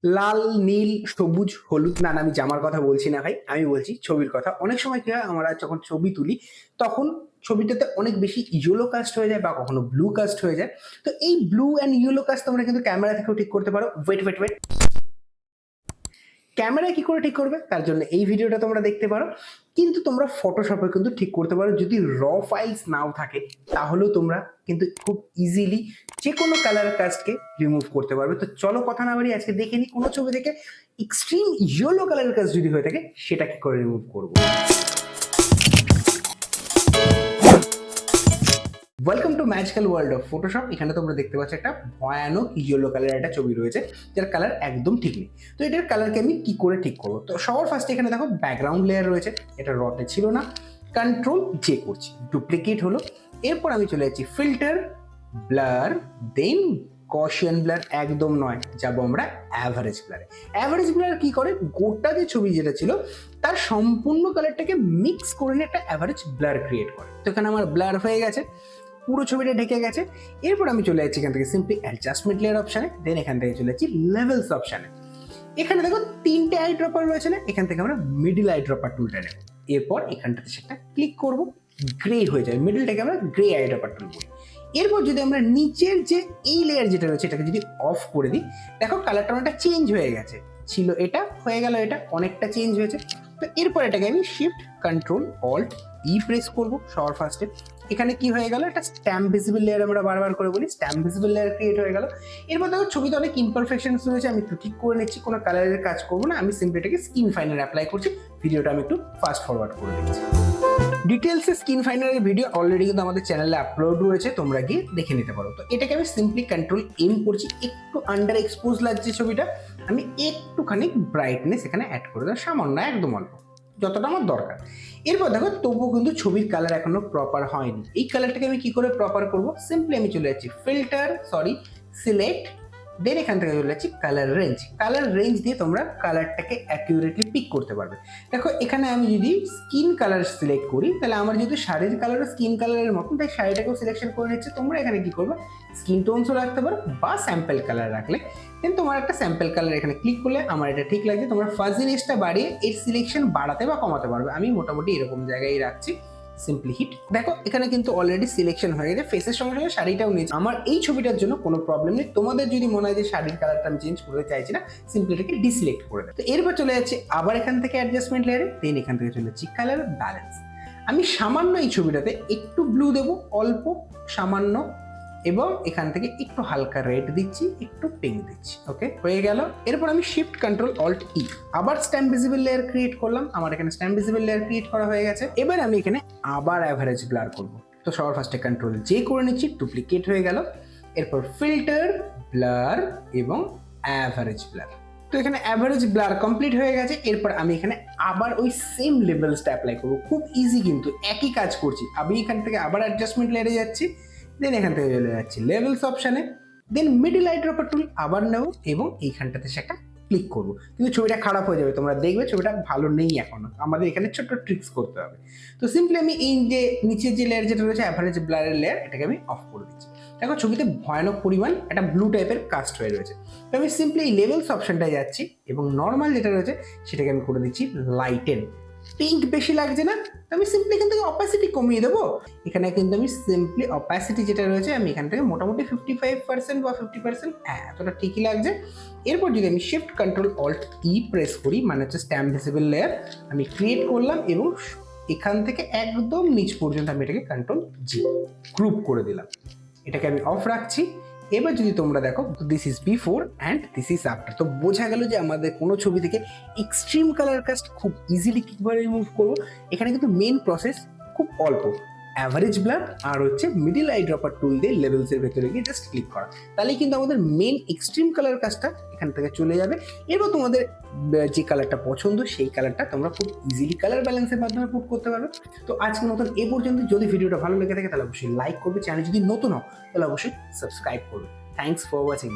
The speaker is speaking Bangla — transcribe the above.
লাল, নীল, সবুজ, হলুদ না, আমি জামার কথা বলছি না ভাই। আমি বলছি ছবির কথা। অনেক সময় কি হয় আমরা যখন ছবি তুলি তখন ছবিটাতে অনেক বেশি ইয়েলো কাস্ট হয়ে যায় বা কখনো ব্লু কাস্ট হয়ে যায়। তো এই ব্লু অ্যান্ড ইয়েলো কাস্ট তোমরা কিন্তু ক্যামেরা থেকেও ঠিক করতে পারো। ওয়েট। ক্যামেরায় কি করে ঠিক করবে তার জন্য এই ভিডিওটা তোমরা দেখতে পারো। কিন্তু তোমরা ফটোশপে কিন্তু ঠিক করতে পারো। যদি র ফাইলস নাও থাকে তাহলেও তোমরা কিন্তু খুব ইজিলি যে কোনো কালার কাস্টকে রিমুভ করতে পারবে। তো চলো কথা না বাড়িয়ে আজকে দেখে নিই কোনো ছবি থেকে এক্সট্রিম ইয়েলো কালার কাস্ট যদি হয়ে থাকে সেটা কি করে রিমুভ করবো। Welcome to magical world of Photoshop. এখানে তোমরা দেখতে পাচ্ছ একটা ভয়ানক ইয়েলো কালার একটা ছবি রয়েছে যার কালার একদম ঠিক নেই। তো এটার কালারকে আমি কি করে ঠিক করবো? তো সবার ফার্স্টে এখানে দেখো ব্যাকগ্রাউন্ড লেয়ার রয়েছে, এটা রতে ছিল না, কন্ট্রোল জে করছি, ডুপ্লিকেট হলো। এরপর আমি চলে যাচ্ছি ফিল্টার, ব্লার, দেন গসিয়ান ব্লার একদম নয়, যাবো আমরা অ্যাভারেজ ব্লারে। অ্যাভারেজ ব্লার কি করে, গোটা যে ছবি যেটা ছিল তার সম্পূর্ণ কালারটাকে মিক্স করে নিয়ে একটা অ্যাভারেজ ব্লার ক্রিয়েট করে। তো এখানে আমার ব্লার হয়ে গেছে, পুরো ছবিটা ঢেকে গেছে। এরপর আমি চলে যাচ্ছি এখান থেকে সিম্পলি অ্যাডজাস্টমেন্ট লেয়ার অপশানে, দেন এখান থেকে চলে যাচ্ছি লেভেলস অপশানে। এখানে দেখো তিনটে আই ড্রপার রয়েছে না, এখান থেকে আমরা মিডিল আই ড্রপার টুলটা নেব। এরপর এখানটাতে সেটা ক্লিক করব, গ্রে হয়ে যায়, মিডিলটাকে আমরা গ্রে আই ড্রপার টুল বলি। এরপর যদি আমরা নিচের যে এই লেয়ার যেটা রয়েছে এটাকে যদি অফ করে দিই, দেখো কালারটা অনেকটা চেঞ্জ হয়ে গেছে। ছিল এটা, হয়ে গেল এটা, অনেকটা চেঞ্জ হয়েছে। তো এরপর এটাকে আমি shift control alt E press করব সবার ফার্স্টে। এখানে কি হয়ে গেল, একটা স্ট্যাম্প ভিজিবল লেয়ার আমরা বারবার করে বলি, স্ট্যাম্প ভিজিবল লেয়ার ক্রিয়েট হয়ে গেল। এরপর দেখো ছবিতে অনেক ইমপারফেকশনস রয়েছে, আমি একটু ঠিক করে নিচ্ছি, কোনো কালারের কাজ করবো না, আমি সিম্পলি এটাকে স্কিন ফাইনার অ্যাপ্লাই করছি। ভিডিওটা আমি একটু ফাস্ট ফরওয়ার্ড করে দিচ্ছি। ডিটেলসে স্কিন ফাইনারের ভিডিও অলরেডি কিন্তু আমাদের চ্যানেলে আপলোড রয়েছে, তোমরা গিয়ে দেখে নিতে পারো। তো এটাকে আমি সিম্পলি কন্ট্রোল এম করছি, একটু আন্ডার এক্সপোজ লাগছে ছবিটা, আমি একটুখানি ব্রাইটনেস এখানে অ্যাড করে দেবো, সামান্য একদম অল্প, যতটা আমার দরকার। এরপর দেখো তবুও কিন্তু ছবির কালার এখনো প্রপার হয়নি। এই কালারটাকে আমি কি করে প্রপার করব, সিম্পলি আমি চলে যাচ্ছি ফিল্টার, সিলেক্ট, দেন এখান থেকে চলে যাচ্ছি কালার রেঞ্জ। কালার রেঞ্জ দিয়ে তোমরা কালারটাকে অ্যাকিউরেটলি পিক করতে পারবে। দেখো এখানে আমি যদি স্কিন কালার সিলেক্ট করি তাহলে আমার যেহেতু শাড়ির কালারও স্কিন কালারের মতন, তাই শাড়িটাকেও সিলেকশন করে নিচ্ছে। তোমরা এখানে কি করবে, স্কিন টোনসও রাখতে পারো বা স্যাম্পল কালার রাখলে, দেন তোমার একটা স্যাম্পল কালার এখানে ক্লিক করলে আমার এটা ঠিক লাগছে। তোমরা ফাজিনেসটা বাড়িয়ে এর সিলেকশন বাড়াতে বা কমাতে পারবে। আমি মোটামুটি এরকম জায়গায় রাখছি, সিম্পলি হিট। দেখো এখানে কিন্তু অলরেডি সিলেকশন হয়ে গেছে, ফেসের সঙ্গে সঙ্গে শাড়িটাও নিয়েছে। আমার এই ছবিটার জন্য কোনো প্রবলেম নেই। তোমাদের যদি মনে হয় যে শাড়ির কালারটা আমি চেঞ্জ করতে চাইছি না, সিম্পলি এটাকে ডিসিলেক্ট করে দেয়। তো এরপর চলে যাচ্ছে আবার এখান থেকে অ্যাডজাস্টমেন্ট লেয়ারে, দেন এখান থেকে চলে যাচ্ছি কালার ব্যালেন্স। আমি সামান্য এই ছবিটাতে একটু ব্লু দেবো, অল্প সামান্য, এবং এখান থেকে একটু হালকা রেড দিচ্ছি, একটু পিঙ্ক দিচ্ছি। ওকে, হয়ে গেল। এরপর আমি শিফট কন্ট্রোল অল্ট ই, আবার স্ট্যাম্প ভিজিবল লেয়ার ক্রিয়েট করলাম। আমার এখানে স্ট্যাম্প ভিজিবল লেয়ার ক্রিয়েট করা হয়ে গেছে। এবার আমি এখানে আবার অ্যাভারেজ ব্লার করব। তো সবার ফার্স্টে কন্ট্রোল জে করে নিচ্ছি, ডুপ্লিকেট হয়ে গেল। এরপর ফিল্টার, ব্লার এবং অ্যাভারেজ ব্লার। তো এখানে অ্যাভারেজ ব্লার কমপ্লিট হয়ে গেছে। এরপর আমি এখানে আবার ওই সেম লেভেলসটা অ্যাপ্লাই করবো, খুব ইজি কিন্তু একই কাজ করছি। আমি এখান থেকে আবার অ্যাডজাস্টমেন্ট লেয়ারে যাচ্ছি, দেন এখান থেকে চলে যাচ্ছি লেভেলস অপশানে, দেন মিডিল আই ড্রপার টুল আবার নেব এবং এইখানটাতে সেটা ক্লিক করবো। কিন্তু ছবিটা খারাপ হয়ে যাবে, তোমরা দেখবে ছবিটা ভালো নেই এখনো। আমাদের এখানে ছোট্ট ট্রিক্স করতে হবে। তো সিম্পলি আমি এই যে নিচের যে লেয়ার যেটা রয়েছে অ্যাভারেজ ব্লারের লেয়ার, এটাকে আমি অফ করে দিচ্ছি। দেখো ছবিতে ভয়ানক পরিমাণ একটা ব্লু টাইপের কাস্ট হয়ে রয়েছে। তো আমি সিম্পলি এই লেভেলস অপশানটায় যাচ্ছি এবং নর্মাল যেটা রয়েছে সেটাকে আমি করে দিচ্ছি লাইটেন। পিঙ্ক বেশি লাগছে না, তো আমি সিম্পলি এখান থেকে অপাসিটি কমিয়ে দেবো। এখানে কিন্তু আমি সিম্পলি অপাসিটি যেটা রয়েছে আমি এখান থেকে মোটামুটি 55% বা 50%, হ্যাঁ এতটা ঠিকই লাগছে। এরপর যদি আমি shift control alt E press করি, মানে হচ্ছে স্ট্যাম্প ভিজিবল লেয়ার আমি ক্রিয়েট করলাম এবং এখান থেকে একদম নিচ পর্যন্ত আমি এটাকে কন্ট্রোল জি গ্রুপ করে দিলাম। এটাকে আমি অফ রাখছি। এবার যদি তোমরা দেখো, this is before and this is after. তো বোঝা গেল যে আমাদের কোনো ছবি থেকে এক্সট্রিম কালার কাস্ট খুব ইজিলি কীভাবে রিমুভ করবো। এখানে কিন্তু মেন প্রসেস খুব অল্প, অ্যাভারেজ ব্লার আর হচ্ছে মিডিল আই ড্রপার টুল দিয়ে লেভেলসের ভেতরে গিয়ে জাস্ট ক্লিক করা, তাহলেই কিন্তু আমাদের মেন এক্সট্রিম কালার কাজটা এখান থেকে চলে যাবে। এরপর তোমাদের যে কালারটা পছন্দ সেই কালারটা তোমরা খুব ইজিলি কালার ব্যালেন্সের মাধ্যমে পুট করতে পারবে। তো আজকের মতন এ পর্যন্ত। যদি ভিডিওটা ভালো লেগে থাকে তাহলে অবশ্যই লাইক করবে, চ্যানেল যদি নতুন হও তাহলে অবশ্যই সাবস্ক্রাইব করবে। Thanks for watching.